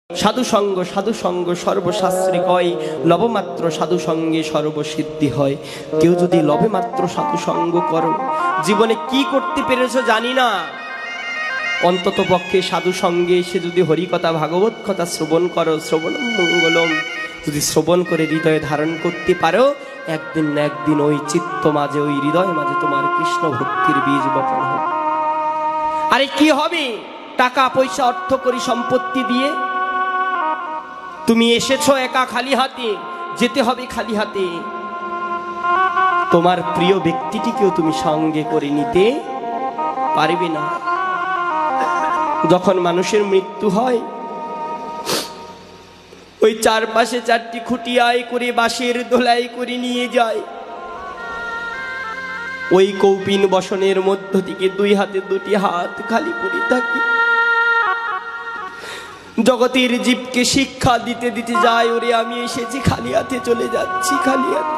সাধু সঙ্গ সর্বশাস্ত্রে কয়, লবমাত্র সাধু সঙ্গে সর্বসিদ্ধি হয়। কেউ যদি লবে মাত্র সাধু সঙ্গ করো, জীবনে কি করতে পেরেছো জানি না, অন্তত পক্ষে সাধু সঙ্গে এসে যদি হরিকথা ভাগবত কথা শ্রবণ করো, শ্রবণম মঙ্গলম যদি শ্রবণ করে হৃদয়ে ধারণ করতে পারো, একদিন না একদিন ওই চিত্ত মাঝে, ওই হৃদয় মাঝে তোমার কৃষ্ণ ভক্তির বীজ বপন হবে। আরে কি হবে টাকা পয়সা অর্থ করি সম্পত্তি দিয়ে? তুমি এসেছো একা খালি হাতে, যেতে হবে খালি হাতে। তোমার প্রিয় ব্যক্তিটিকেও তুমি সঙ্গে করে নিতে পারবে না। যখন মানুষের মৃত্যু হয়, ওই চারপাশে চারটি খুঁটিয়ায় করে বাঁশের দোলাই করে নিয়ে যায়। ওই কৌপিন বসনের মধ্য থেকে দুই হাতে দুটি হাত খালি পড়ে থাকে। জগতের জীবকে শিক্ষা দিতে দিতে যায়, ওরে আমি এসেছি খালি হাতে, চলে যাচ্ছি খালি হাতে।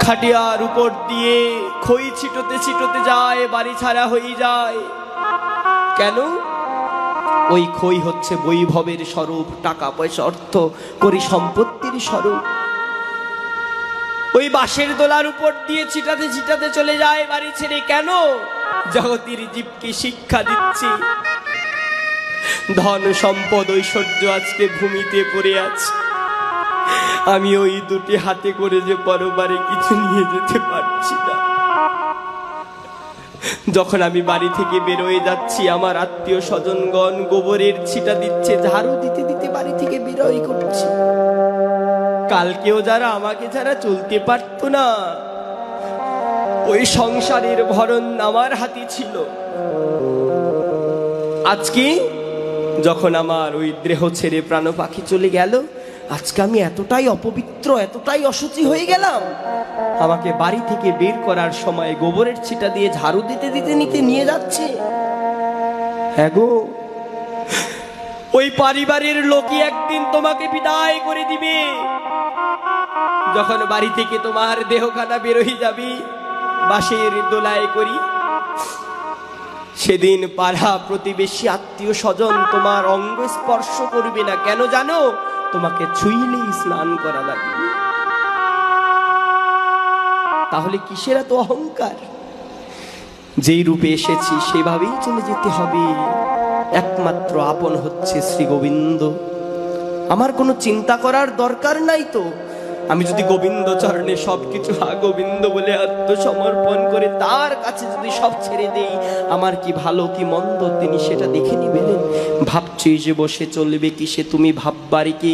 খাটিয়ার উপর দিয়ে খই ছিটোতে ছিটোতে যায়, বাড়ি ছাড়া হয়ে যায়। কেন? ওই খই হচ্ছে বৈভবের স্বরূপ, টাকা পয়সা অর্থ করি সম্পত্তির স্বরূপ। ওই বাঁশের দোলার উপর দিয়ে ছিটাতে ছিটাতে চলে যায় বাড়ি ছেড়ে। কেন? জগতের জীবকে শিক্ষা দিচ্ছি, ধন সম্পদ ঐশ্বর্য আজকে ভূমিতে পড়ে আছে, আমি ওই দুটি হাতে করে যে পরবারে কিছু নিয়ে যেতে পারছি না। যখন আমি বাড়ি থেকে বেরোয় যাচ্ছি, আমার আত্মীয় স্বজনগণ গোবরের ছিটা দিচ্ছে, ঝাড়ু দিতে দিতে বাড়ি থেকে বেরোই করছি। কালকেও যারা আমাকে যারা চলতে পারতো না, ওই সংসারের ভরণ আমার হাতে ছিল। আজকে যখন আমার ওই দেহ ছেড়ে প্রাণ পাখি চলে গেল, আজকে আমি এতটাই অপবিত্র, এতটাই অশুচি হয়ে গেলাম। আমাকে বাড়ি থেকে বের করার সময় গোবরের ছিটা দিয়ে ঝাড়ু দিতে দিতে নিতে নিয়ে যাচ্ছে। হ্যাঁ গো, ওই পরিবারের লোকই একদিন তোমাকে বিদায় করে দিবে। যখন বাড়ি থেকে তোমার দেহখানা বেরোই যাবি বাঁশের দোলায় করি, সেদিন পাড়া প্রতিবেশী আত্মীয় স্বজন তোমার অঙ্গ স্পর্শ করবে না। কেন জানো? তোমাকে ছুঁইলেই স্নান করা লাগবে। তাহলে কিসের এত অহংকার? যেই রূপে এসেছি সেভাবেই চলে যেতে হবে। একমাত্র আপন হচ্ছে শ্রী গোবিন্দ। আমার কোনো চিন্তা করার দরকার নাই তো। আমি যদি গোবিন্দ চরণে সবকিছু গোবিন্দ বলে আত্মসমর্পণ করে তার কাছে যদি সব ছেড়ে দেই, আমার কি ভালো কি মন্দ তিনি সেটা দেখে নিবেন। ভাবছি যে বসে চলবে কি সে তুমি ভাববারে কি?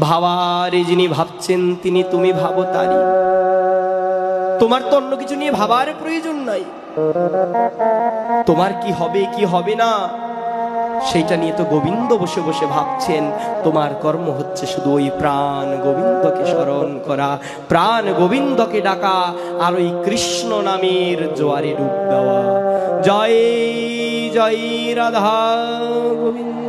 ভাবারে যিনি ভাবছেন তিনি তুমি ভাবো তারি। তোমার তো অন্য কিছু নিয়ে ভাবার প্রয়োজন নাই। তোমার কি হবে কি হবে না সেইটা নিয়ে তো গোবিন্দ বসে বসে ভাবছেন। তোমার কর্ম হচ্ছে শুধু ওই প্রাণ গোবিন্দকে স্মরণ করা, প্রাণ গোবিন্দকে ডাকা, আর ওই কৃষ্ণ নামের জোয়ারে ডুব দেওয়া। জয় জয় রাধা গোবিন্দ।